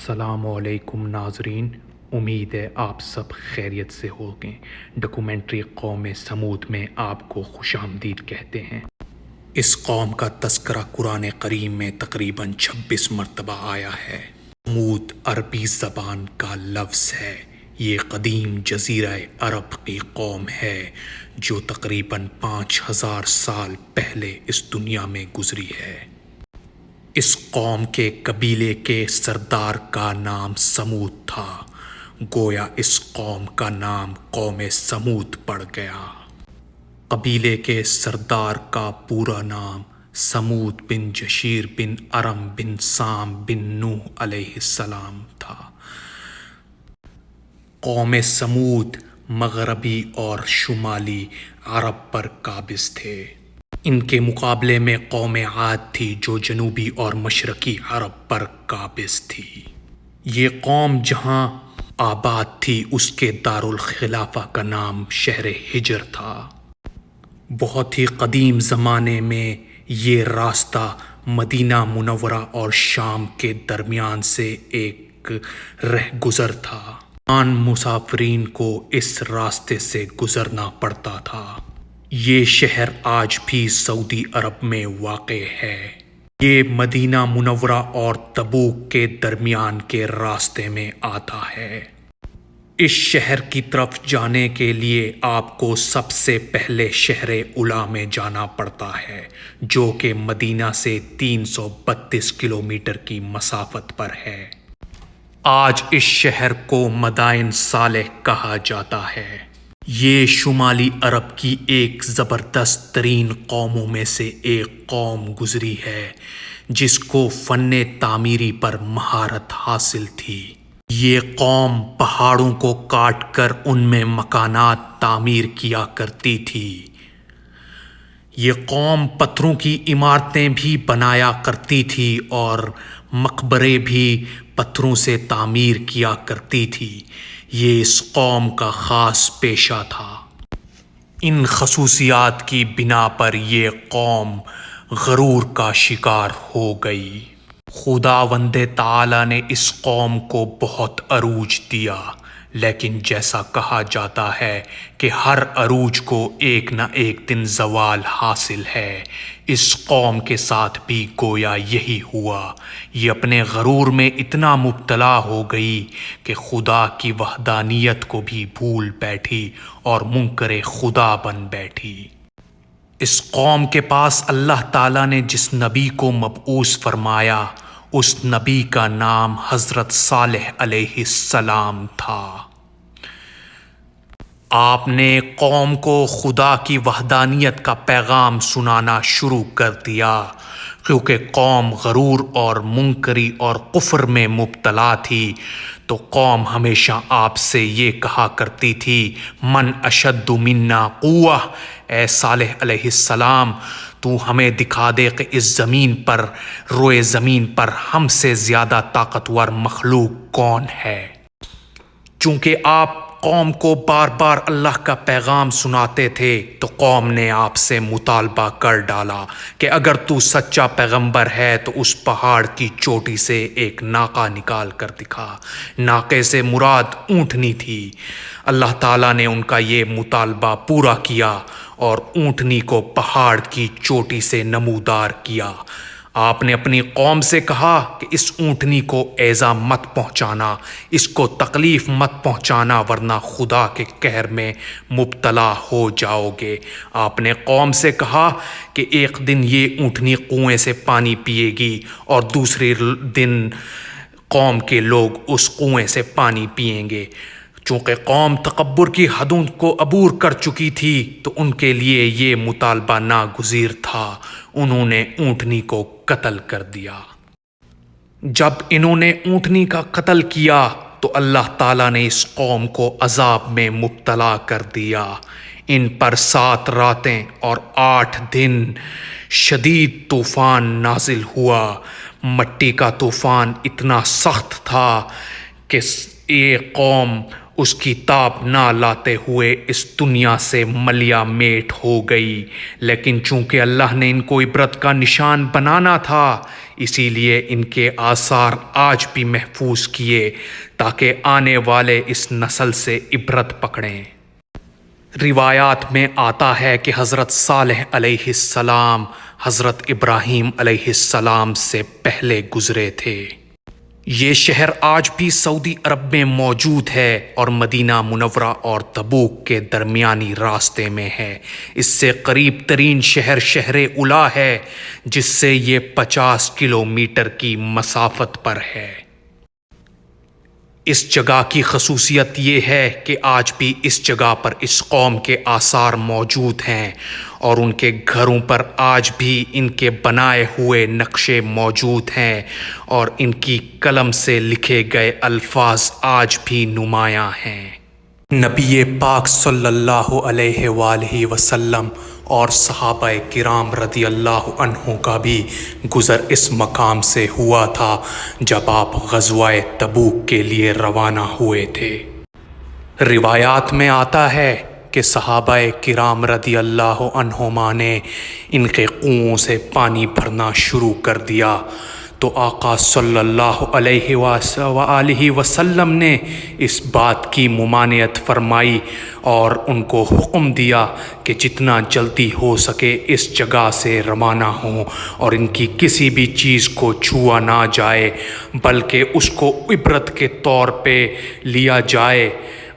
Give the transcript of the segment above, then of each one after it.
السلام علیکم ناظرین، امید ہے آپ سب خیریت سے ہوگے۔ ڈاکومنٹری قوم سمود میں آپ کو خوش آمدید کہتے ہیں۔ اس قوم کا تذکرہ قرآن کریم میں تقریباً 26 مرتبہ آیا ہے۔ سمود عربی زبان کا لفظ ہے۔ یہ قدیم جزیرہ عرب کی قوم ہے جو تقریباً 5000 سال پہلے اس دنیا میں گزری ہے۔ اس قوم کے قبیلے کے سردار کا نام سمود تھا، گویا اس قوم کا نام قوم سمود پڑ گیا۔ قبیلے کے سردار کا پورا نام سمود بن جشیر بن ارم بن سام بن نوح علیہ السلام تھا۔ قوم سمود مغربی اور شمالی عرب پر قابض تھے۔ ان کے مقابلے میں قوم عاد تھی جو جنوبی اور مشرقی عرب پر قابض تھی۔ یہ قوم جہاں آباد تھی اس کے دارالخلافہ کا نام شہر ہجر تھا۔ بہت ہی قدیم زمانے میں یہ راستہ مدینہ منورہ اور شام کے درمیان سے ایک رہ گزر تھا۔ عام مسافرین کو اس راستے سے گزرنا پڑتا تھا۔ یہ شہر آج بھی سعودی عرب میں واقع ہے۔ یہ مدینہ منورہ اور تبوک کے درمیان کے راستے میں آتا ہے۔ اس شہر کی طرف جانے کے لیے آپ کو سب سے پہلے شہر علا میں جانا پڑتا ہے جو کہ مدینہ سے 332 کلومیٹر کی مسافت پر ہے۔ آج اس شہر کو مدائن صالح کہا جاتا ہے۔ یہ شمالی عرب کی ایک زبردست ترین قوموں میں سے ایک قوم گزری ہے جس کو فن تعمیری پر مہارت حاصل تھی۔ یہ قوم پہاڑوں کو کاٹ کر ان میں مکانات تعمیر کیا کرتی تھی۔ یہ قوم پتھروں کی عمارتیں بھی بنایا کرتی تھی اور مقبرے بھی پتھروں سے تعمیر کیا کرتی تھی۔ یہ اس قوم کا خاص پیشہ تھا۔ ان خصوصیات کی بنا پر یہ قوم غرور کا شکار ہو گئی۔ خداوند تعالیٰ نے اس قوم کو بہت عروج دیا، لیکن جیسا کہا جاتا ہے کہ ہر عروج کو ایک نہ ایک دن زوال حاصل ہے، اس قوم کے ساتھ بھی گویا یہی ہوا۔ یہ اپنے غرور میں اتنا مبتلا ہو گئی کہ خدا کی وحدانیت کو بھی بھول بیٹھی اور منکر خدا بن بیٹھی۔ اس قوم کے پاس اللہ تعالیٰ نے جس نبی کو مبعوث فرمایا اس نبی کا نام حضرت صالح علیہ السلام تھا۔ آپ نے قوم کو خدا کی وحدانیت کا پیغام سنانا شروع کر دیا، کیونکہ قوم غرور اور منکری اور کفر میں مبتلا تھی، تو قوم ہمیشہ آپ سے یہ کہا کرتی تھی، من اشد منا قوہ، اے صالح علیہ السلام تو ہمیں دکھا دے کہ اس زمین پر، روئے زمین پر ہم سے زیادہ طاقتور مخلوق کون ہے۔ چونکہ آپ قوم کو بار بار اللہ کا پیغام سناتے تھے تو قوم نے آپ سے مطالبہ کر ڈالا کہ اگر تو سچا پیغمبر ہے تو اس پہاڑ کی چوٹی سے ایک ناقہ نکال کر دکھا۔ ناقے سے مراد اونٹنی تھی۔ اللہ تعالیٰ نے ان کا یہ مطالبہ پورا کیا اور اونٹنی کو پہاڑ کی چوٹی سے نمودار کیا۔ آپ نے اپنی قوم سے کہا کہ اس اونٹنی کو ایذا مت پہنچانا، اس کو تکلیف مت پہنچانا ورنہ خدا کے قہر میں مبتلا ہو جاؤ گے۔ آپ نے قوم سے کہا کہ ایک دن یہ اونٹنی کنویں سے پانی پیے گی اور دوسرے دن قوم کے لوگ اس کنویں سے پانی پئیں گے۔ چونکہ قوم تکبر کی حدوں کو عبور کر چکی تھی تو ان کے لیے یہ مطالبہ ناگزیر تھا۔ انہوں نے اونٹنی کو قتل کر دیا۔ جب انہوں نے اونٹنی کا قتل کیا تو اللہ تعالیٰ نے اس قوم کو عذاب میں مبتلا کر دیا۔ ان پر 7 راتیں اور 8 دن شدید طوفان نازل ہوا۔ مٹی کا طوفان اتنا سخت تھا کہ یہ قوم اس کی تاب نہ لاتے ہوئے اس دنیا سے ملیا میٹ ہو گئی، لیکن چونکہ اللہ نے ان کو عبرت کا نشان بنانا تھا اسی لیے ان کے آثار آج بھی محفوظ کیے تاکہ آنے والے اس نسل سے عبرت پکڑیں۔ روایات میں آتا ہے کہ حضرت صالح علیہ السلام حضرت ابراہیم علیہ السلام سے پہلے گزرے تھے۔ یہ شہر آج بھی سعودی عرب میں موجود ہے اور مدینہ منورہ اور تبوک کے درمیانی راستے میں ہے۔ اس سے قریب ترین شہر شہر علا ہے جس سے یہ 50 کلومیٹر کی مسافت پر ہے۔ اس جگہ کی خصوصیت یہ ہے کہ آج بھی اس جگہ پر اس قوم کے آثار موجود ہیں اور ان کے گھروں پر آج بھی ان کے بنائے ہوئے نقشے موجود ہیں اور ان کی قلم سے لکھے گئے الفاظ آج بھی نمایاں ہیں۔ نبی پاک صلی اللہ علیہ وآلہ وسلم اور صحابہ کرام رضی اللہ عنہ کا بھی گزر اس مقام سے ہوا تھا جب آپ غزوہ تبوک کے لیے روانہ ہوئے تھے۔ روایات میں آتا ہے کہ صحابہ کرام رضی اللہ عنہما نے ان کے کنوؤں سے پانی بھرنا شروع کر دیا تو آقا صلی اللہ علیہ وآلہ وسلم نے اس بات کی ممانعت فرمائی اور ان کو حکم دیا کہ جتنا جلدی ہو سکے اس جگہ سے روانہ ہوں اور ان کی کسی بھی چیز کو چھوا نہ جائے بلکہ اس کو عبرت کے طور پہ لیا جائے۔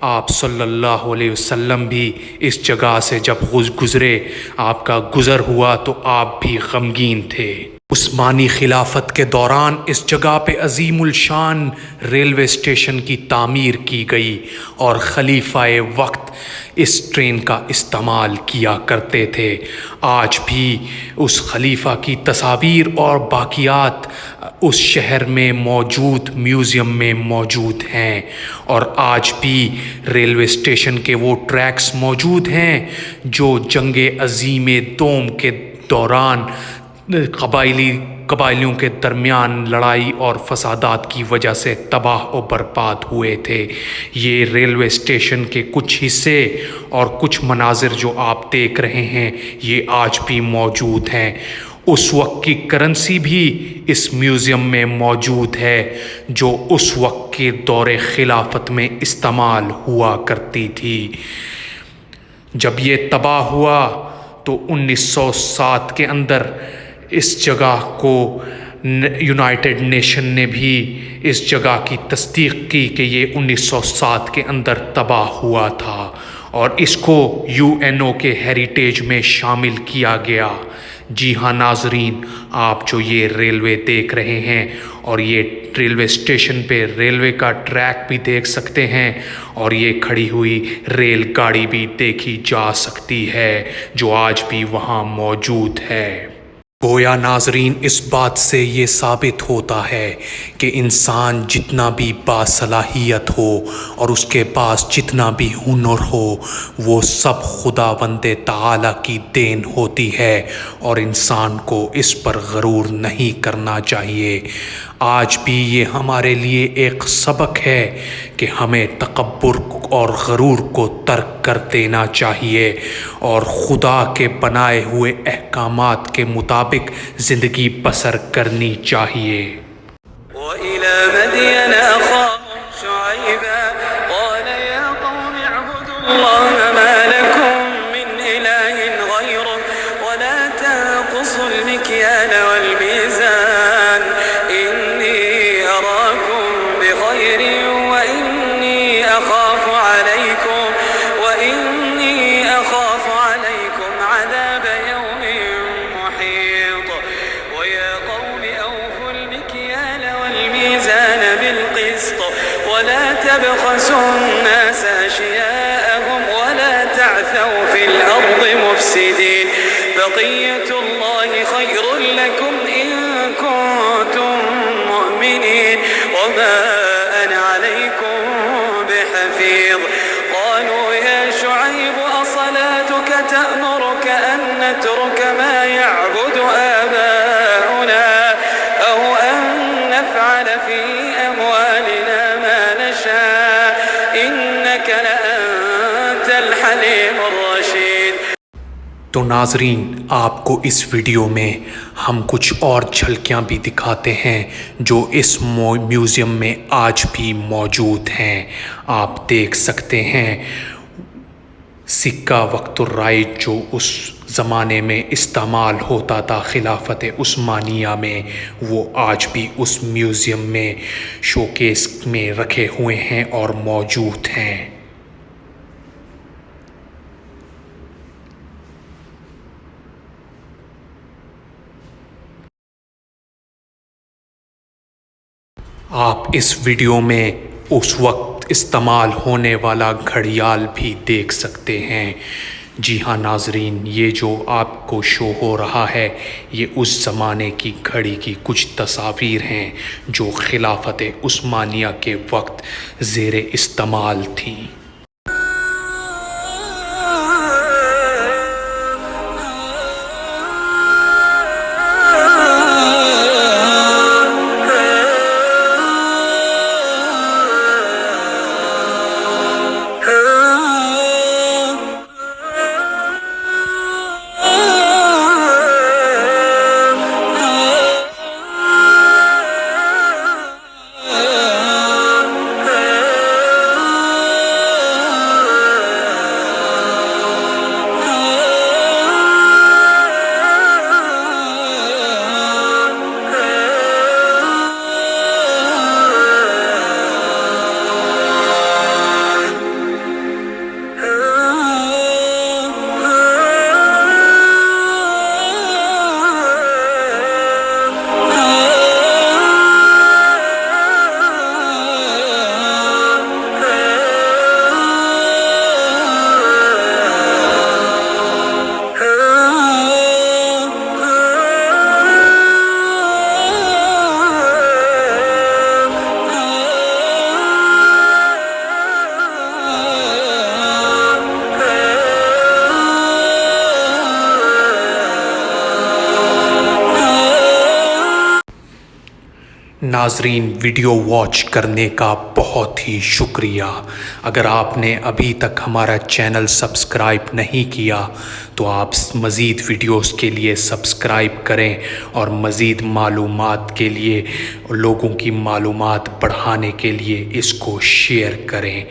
آپ صلی اللہ علیہ وسلم بھی اس جگہ سے جب گزرے، آپ کا گزر ہوا تو آپ بھی غمگین تھے۔ عثمانی خلافت کے دوران اس جگہ پہ عظیم الشان ریلوے اسٹیشن کی تعمیر کی گئی اور خلیفہ وقت اس ٹرین کا استعمال کیا کرتے تھے۔ آج بھی اس خلیفہ کی تصاویر اور باقیات اس شہر میں موجود میوزیم میں موجود ہیں اور آج بھی ریلوے اسٹیشن کے وہ ٹریکس موجود ہیں جو جنگ عظیم دوم کے دوران قبائلیوں کے درمیان لڑائی اور فسادات کی وجہ سے تباہ و برباد ہوئے تھے۔ یہ ریلوے اسٹیشن کے کچھ حصے اور کچھ مناظر جو آپ دیکھ رہے ہیں یہ آج بھی موجود ہیں۔ اس وقت کی کرنسی بھی اس میوزیم میں موجود ہے جو اس وقت کے دور خلافت میں استعمال ہوا کرتی تھی۔ جب یہ تباہ ہوا تو 1907 کے اندر اس جگہ کو یونائٹڈ نیشن نے بھی اس جگہ کی تصدیق کی کہ یہ 1907 کے اندر تباہ ہوا تھا اور اس کو UN کے ہیریٹیج میں شامل کیا گیا۔ جی ہاں ناظرین، آپ جو یہ ریلوے دیکھ رہے ہیں اور یہ ریلوے اسٹیشن پہ ریلوے کا ٹریک بھی دیکھ سکتے ہیں اور یہ کھڑی ہوئی ریل گاڑی بھی دیکھی جا سکتی ہے جو آج بھی وہاں موجود ہے۔ گویا ناظرین اس بات سے یہ ثابت ہوتا ہے کہ انسان جتنا بھی باصلاحیت ہو اور اس کے پاس جتنا بھی ہنر ہو وہ سب خداوند تعالی کی دین ہوتی ہے اور انسان کو اس پر غرور نہیں کرنا چاہیے۔ آج بھی یہ ہمارے لیے ایک سبق ہے کہ ہمیں تکبر اور غرور کو ترک کر دینا چاہیے اور خدا کے بنائے ہوئے احکامات کے مطابق زندگی بسر کرنی چاہیے۔ وَإِلَى مَدْيَنَ أَخَاهُمْ شُعَيْبًا قَالَ يَا قَوْمِ اعْبُدُوا اللَّهَ مَا لَكُمْ مِنْ إِلَٰهٍ غَيْرُهُ وَلَا تَنقُصُوا الْمِكْيَالَ وَالْمِيزَانَ إِنِّي أَرَاكُمْ بِخَيْرٍ وَإِنِّي أَخَافُ عَلَيْكُمْ عَذَابَ يَوْمٍ مُحِيطٍ وَيَا قَوْمِ أَوْفُوا الْمِكْيَالَ وَالْمِيزَانَ بِالْقِسْطِ وَلَا تَبْخَسُوا النَّاسَ أَشْيَاءَهُمْ وَلَا تَعْثَوْا فِي الْأَرْضِ مُفْسِدِينَ بَقِيَّتُ اللَّهِ خَيْرٌ لَكُمْ إِن كُنتُم مُّؤْمِنِينَ وَمَا أَنَا عَلَيْكُمْ بِحَفِيظٍ قَالُوا يَا شُعَيْبُ أَصَلَاتُكَ تَأْمُرُكَ أَن نَّتْرُكَ مَا يَعْبُدُ آبَاؤُنَا أَوْ أَن نَّفْعَلَ فِي أَمْوَالِنَا مَا نَشَاءُ إِنَّكَ إنك لأنت الحليم الرشيد. تو ناظرین، آپ کو اس ویڈیو میں ہم کچھ اور جھلکیاں بھی دکھاتے ہیں جو اس میوزیم میں آج بھی موجود ہیں. آپ دیکھ سکتے ہیں سکہ وقت الرائج جو اس زمانے میں استعمال ہوتا تھا خلافت عثمانیہ میں، وہ آج بھی اس میوزیم میں شوکیس میں رکھے ہوئے ہیں اور موجود ہیں. آپ اس ویڈیو میں اس وقت استعمال ہونے والا گھڑیال بھی دیکھ سکتے ہیں. جی ہاں ناظرین، یہ جو آپ کو شو ہو رہا ہے یہ اس زمانے کی گھڑی کی کچھ تصاویر ہیں جو خلافت عثمانیہ کے وقت زیر استعمال تھیں. ناظرین، ویڈیو واچ کرنے کا بہت ہی شکریہ. اگر آپ نے ابھی تک ہمارا چینل سبسکرائب نہیں کیا تو آپ مزید ویڈیوز کے لیے سبسکرائب کریں اور مزید معلومات کے لیے، لوگوں کی معلومات بڑھانے کے لیے اس کو شیئر کریں.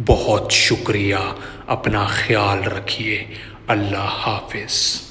بہت شکریہ. اپنا خیال رکھیے. اللہ حافظ.